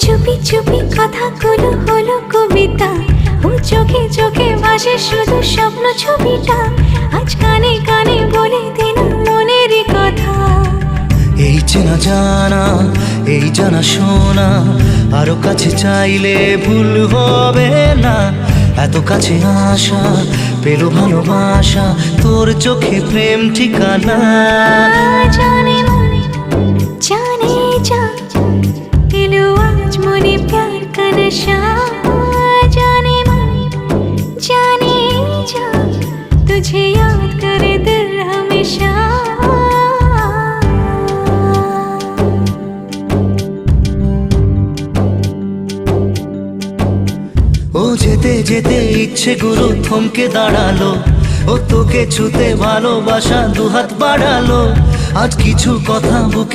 চুপি চুপি কথাগুলো হলো কবিতা, ও চোখে চোখে ভাসে শুধু স্বপ্ন ছবিটা, আজ কানে কানে বলে দিলাম মনের কথা। এই চেনা জানা, এই জানা শোনা, আরো কাছে চাইলে ভুল হবে না। এত কাছে আসা পেল ভালোবাসা, তোর চোখে প্রেম ঠিকানা। জানে মনে জানে যা, এলো আজ মনে প্যার কা নশা। জানে মনে জানে যা, तुझे याद करे दिल हमेशा। ও যেতে যেতে ইচ্ছে গুরু থমকে দাঁড়ালো, ও তোকে ছুতে ভালোবাসা দুহাত বাড়ালো। আজ কিছু কথা বুকে